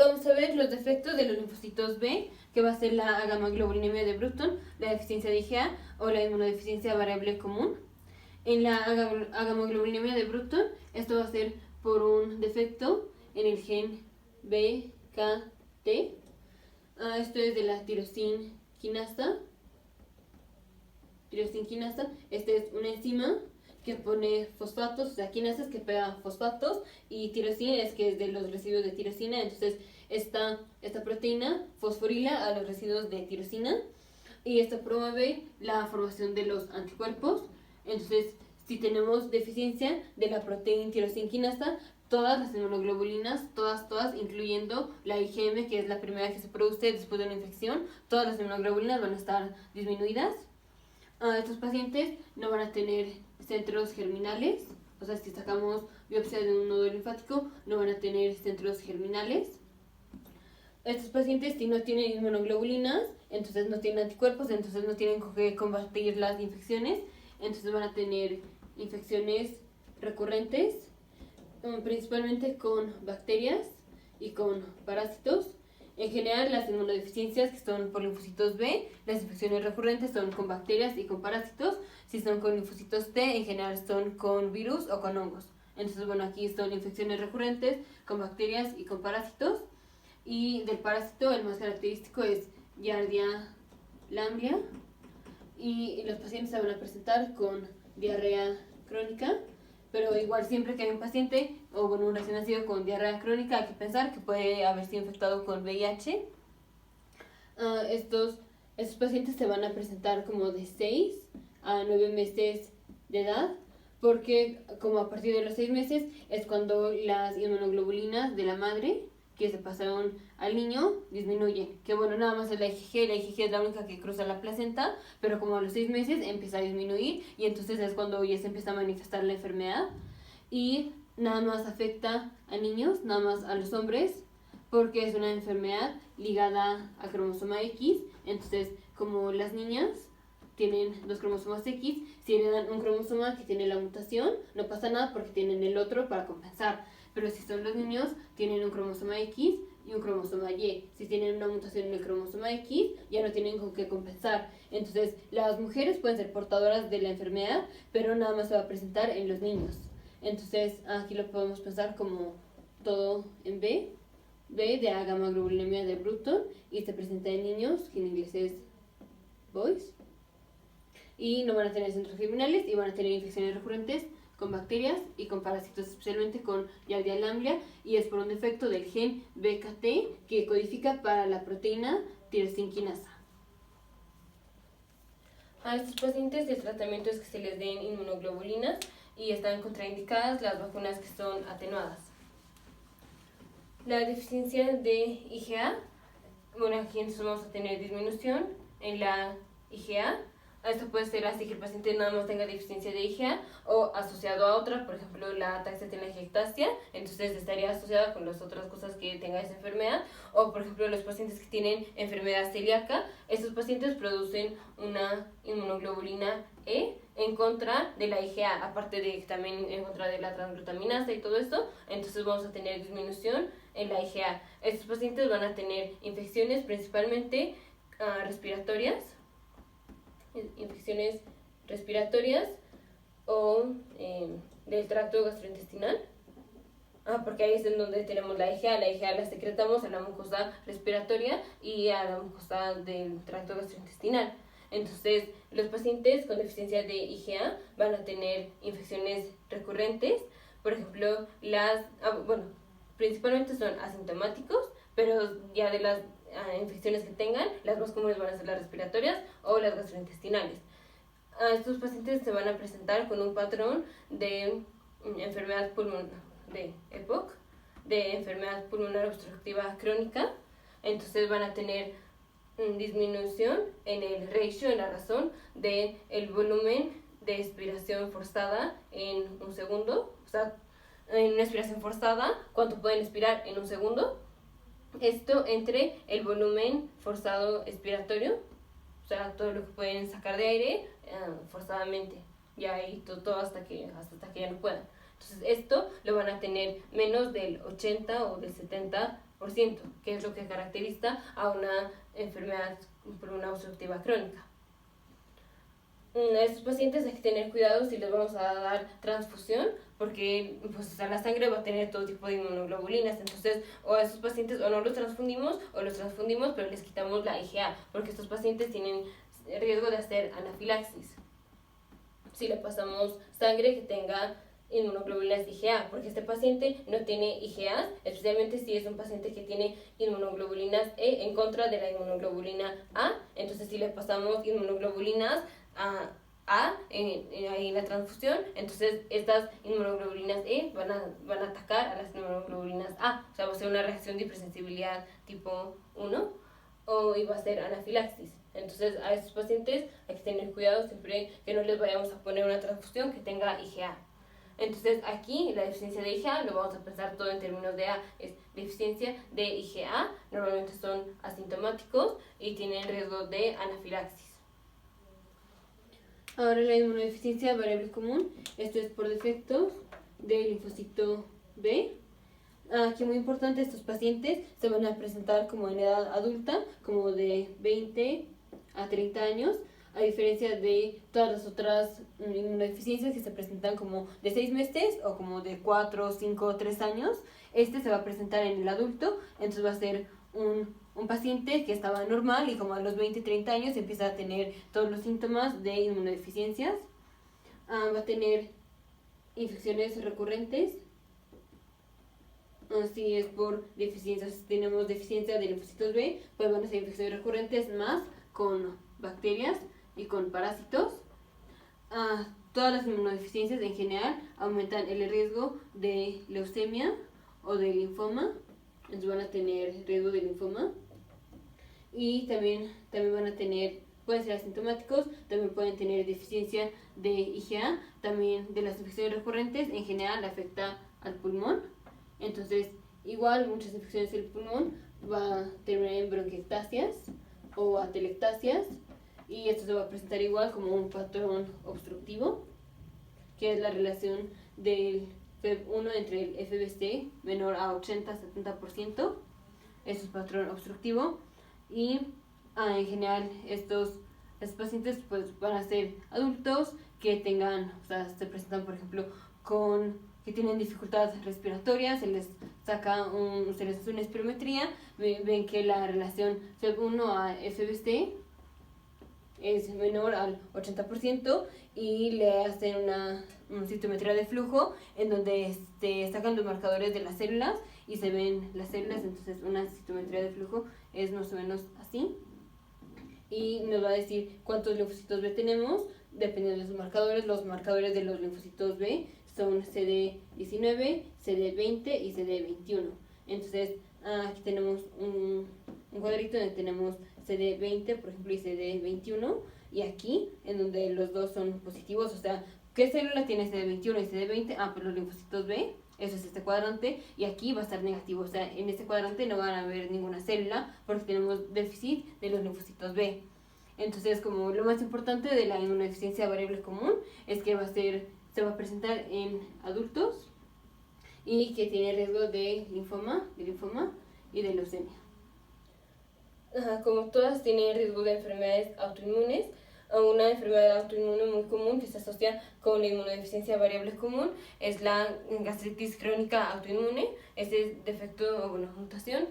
vamos a ver los defectos de los linfocitos B, que va a ser la gamaglobulinemia de Bruton, la deficiencia de IgA o la inmunodeficiencia variable común. En la gamaglobulinemia de Bruton, esto va a ser por un defecto en el gen BKT. Esto es de la tirosin quinasa. Este es una enzima que pone fosfatos, o sea, quinasas que pega fosfatos, y tirosina es que es de los residuos de tirosina. Entonces esta proteína fosforila a los residuos de tirosina y esto promueve la formación de los anticuerpos. Entonces, si tenemos deficiencia de la proteína tirosin quinasa, todas las inmunoglobulinas, todas, incluyendo la IgM, que es la primera que se produce después de una infección, todas las inmunoglobulinas van a estar disminuidas. Estos pacientes no van a tener centros germinales, o sea, si sacamos biopsia de un nodo linfático, no van a tener centros germinales. Estos pacientes, si no tienen inmunoglobulinas, entonces no tienen anticuerpos, entonces no tienen con qué combatir las infecciones, entonces van a tener infecciones recurrentes, principalmente con bacterias y con parásitos. En general, las inmunodeficiencias que son por linfocitos B, las infecciones recurrentes son con bacterias y con parásitos. Si son con linfocitos T, en general son con virus o con hongos. Entonces, bueno, aquí son infecciones recurrentes con bacterias y con parásitos. Y del parásito, el más característico es Giardia lamblia. Y los pacientes se van a presentar con diarrea crónica. Pero igual siempre que hay un paciente o bueno, un recién nacido con diarrea crónica, hay que pensar que puede haber sido infectado con VIH. Estos pacientes se van a presentar como de 6 a 9 meses de edad, porque como a partir de los 6 meses es cuando las inmunoglobulinas de la madre que se pasaron al niño disminuyen. Que bueno, nada más es la IgG es la única que cruza la placenta, pero como a los 6 meses empieza a disminuir y entonces es cuando ya se empieza a manifestar la enfermedad. Y nada más afecta a niños, nada más a los hombres, porque es una enfermedad ligada al cromosoma X. Entonces, como las niñas tienen 2 cromosomas X, si heredan un cromosoma que tiene la mutación, no pasa nada porque tienen el otro para compensar. Pero si son los niños, tienen un cromosoma X y un cromosoma Y. Si tienen una mutación en el cromosoma X, ya no tienen con qué compensar. Entonces, las mujeres pueden ser portadoras de la enfermedad, pero nada más se va a presentar en los niños. Entonces, aquí lo podemos pensar como todo en B. B de gamaglobulinemia de Bruton y se presenta en niños, que en inglés es boys. Y no van a tener centros germinales y van a tener infecciones recurrentes con bacterias y con parásitos, especialmente con Giardia lamblia, y es por un defecto del gen BKT que codifica para la proteína tirosin quinasa. A estos pacientes el tratamiento es que se les den inmunoglobulinas y están contraindicadas las vacunas que son atenuadas. La deficiencia de IgA, bueno, aquí entonces vamos a tener disminución en la IgA. Esto puede ser así que el paciente nada más tenga deficiencia de IgA o asociado a otra, por ejemplo la ataxia-telangiectasia, entonces estaría asociada con las otras cosas que tenga esa enfermedad, o por ejemplo los pacientes que tienen enfermedad celíaca, estos pacientes producen una inmunoglobulina E en contra de la IgA, aparte de que también en contra de la transglutaminasa y todo esto, entonces vamos a tener disminución en la IgA. Estos pacientes van a tener infecciones principalmente respiratorias, o del tracto gastrointestinal, porque ahí es en donde tenemos la IgA la secretamos a la mucosa respiratoria y a la mucosa del tracto gastrointestinal. Entonces, los pacientes con deficiencia de IgA van a tener infecciones recurrentes, por ejemplo, principalmente son asintomáticos, pero ya de las infecciones que tengan, las más comunes van a ser las respiratorias o las gastrointestinales. Estos pacientes se van a presentar con un patrón de enfermedad pulmonar, de EPOC, de enfermedad pulmonar obstructiva crónica. Entonces van a tener disminución en el ratio, en la razón del volumen de expiración forzada en un segundo. O sea, en una expiración forzada, ¿cuánto pueden expirar en un segundo? Esto entre el volumen forzado expiratorio, o sea, todo lo que pueden sacar de aire forzadamente, ya ahí todo hasta que ya no puedan. Entonces esto lo van a tener menos del 80 o del 70%, que es lo que caracteriza a una enfermedad pulmonar obstructiva crónica. A estos pacientes hay que tener cuidado si les vamos a dar transfusión, porque pues, la sangre va a tener todo tipo de inmunoglobulinas. Entonces, o a estos pacientes o no los transfundimos, o los transfundimos, pero les quitamos la IgA, porque estos pacientes tienen riesgo de hacer anafilaxis si le pasamos sangre que tenga inmunoglobulinas IgA, porque este paciente no tiene IgA, especialmente si es un paciente que tiene inmunoglobulinas E en contra de la inmunoglobulina A. Entonces, si le pasamos inmunoglobulinas ahí en la transfusión, entonces estas inmunoglobulinas E van a atacar a las inmunoglobulinas A, o sea, va a ser una reacción de hipersensibilidad tipo 1 y va a ser anafilaxis. Entonces, a estos pacientes hay que tener cuidado siempre que no les vayamos a poner una transfusión que tenga IgA. Entonces, aquí la deficiencia de IgA lo vamos a pensar todo en términos de A, es deficiencia de IgA, normalmente son asintomáticos y tienen riesgo de anafilaxis. Ahora la inmunodeficiencia variable común, esto es por defectos del linfocito B. Aquí muy importante, estos pacientes se van a presentar como en edad adulta, como de 20 a 30 años, a diferencia de todas las otras inmunodeficiencias que se presentan como de 6 meses o como de 4, 5, 3 años. Este se va a presentar en el adulto, entonces va a ser un paciente que estaba normal y como a los 20, 30 años empieza a tener todos los síntomas de inmunodeficiencias. Va a tener infecciones recurrentes. Si es por deficiencias, si tenemos deficiencia de linfocitos B, pues van a ser infecciones recurrentes más con bacterias y con parásitos. Todas las inmunodeficiencias en general aumentan el riesgo de leucemia o de linfoma, entonces van a tener riesgo de linfoma. Y también van a tener, pueden ser asintomáticos, también pueden tener deficiencia de IgA, también de las infecciones recurrentes en general afecta al pulmón. Entonces, igual muchas infecciones del pulmón va a terminar en bronquiectasias o atelectasias, y esto se va a presentar igual como un patrón obstructivo, que es la relación del FEV1 entre el FBC menor a 80-70%. Eso es patrón obstructivo. Y en general estos pacientes pues van a ser adultos que tengan, o sea, se presentan por ejemplo que tienen dificultad respiratoria, se les hace una espirometría, ven que la relación FEV1 a FBC es menor al 80% y le hacen una citometría de flujo en donde sacan los marcadores de las células y se ven las células. Entonces una citometría de flujo es más o menos así y nos va a decir cuántos linfocitos B tenemos dependiendo de sus marcadores. Los marcadores de los linfocitos B son CD19, CD20 y CD21. Entonces aquí tenemos un cuadrito donde tenemos CD20, por ejemplo, y CD21, y aquí, en donde los dos son positivos, o sea, ¿qué célula tiene CD21 y CD20? Pues los linfocitos B, eso es este cuadrante, y aquí va a estar negativo, o sea, en este cuadrante no van a haber ninguna célula porque tenemos déficit de los linfocitos B. Entonces, como lo más importante de la inmunodeficiencia variable común es que se va a presentar en adultos y que tiene riesgo de linfoma y de leucemia. Como todas tienen riesgo de enfermedades autoinmunes, una enfermedad autoinmune muy común que se asocia con la inmunodeficiencia variable común es la gastritis crónica autoinmune. Este defecto o mutación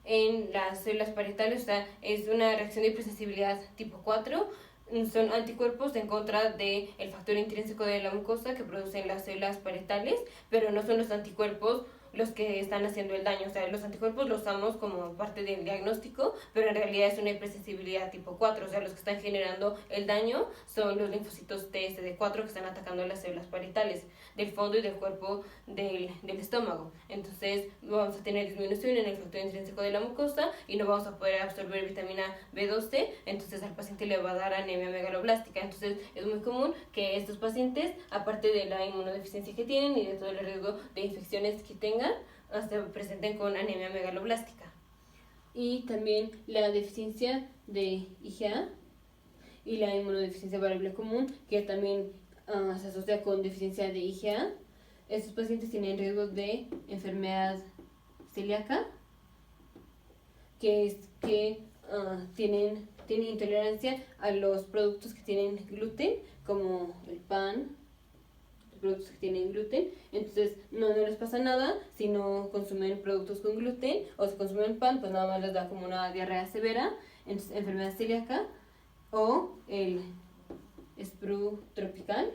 en las células parietales, o sea, es una reacción de hipersensibilidad tipo 4. Son anticuerpos en contra del factor intrínseco de la mucosa que producen las células parietales, pero no son los anticuerpos los que están haciendo el daño. O sea, los anticuerpos los usamos como parte del diagnóstico, pero en realidad es una hipersensibilidad tipo 4. O sea, los que están generando el daño son los linfocitos TSD4 que están atacando las células parietales del fondo y del cuerpo del estómago. Entonces vamos a tener disminución en el factor intrínseco de la mucosa y no vamos a poder absorber vitamina B12, entonces al paciente le va a dar anemia megaloblástica. Entonces es muy común que estos pacientes, aparte de la inmunodeficiencia que tienen y de todo el riesgo de infecciones que tengan, se presenten con anemia megaloblástica. Y también la deficiencia de IgA y la inmunodeficiencia variable común, que también se asocia con deficiencia de IgA. estos pacientes tienen riesgo de enfermedad celíaca, que es que tienen intolerancia a los productos que tienen gluten, como el pan, los productos que tienen gluten. Entonces no les pasa nada si no consumen productos con gluten, o si consumen pan, pues nada más les da como una diarrea severa, enfermedad celíaca, o el sprue tropical,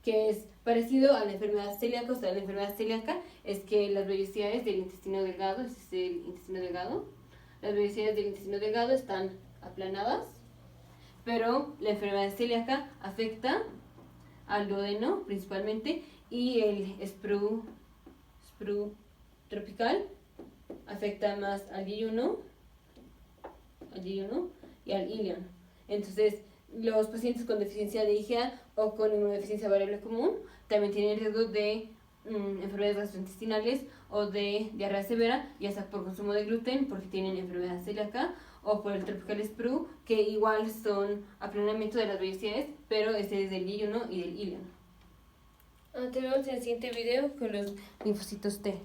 que es parecido a la enfermedad celíaca. O sea, la enfermedad celíaca es que las vellosidades del intestino delgado, ese es el intestino delgado, las vellosidades del intestino delgado están aplanadas, pero la enfermedad celíaca afecta al duodeno principalmente, y el sprue tropical afecta más al yeyuno y al ilion. Entonces, los pacientes con deficiencia de IgA o con inmunodeficiencia variable común también tienen riesgo de enfermedades gastrointestinales o de diarrea severa, ya sea por consumo de gluten, porque tienen enfermedad celíaca, o por el tropical sprue, que igual son aplanamiento de las vellosidades, pero este es del yeyuno y del ilion. Te vemos en el siguiente video con los linfocitos T.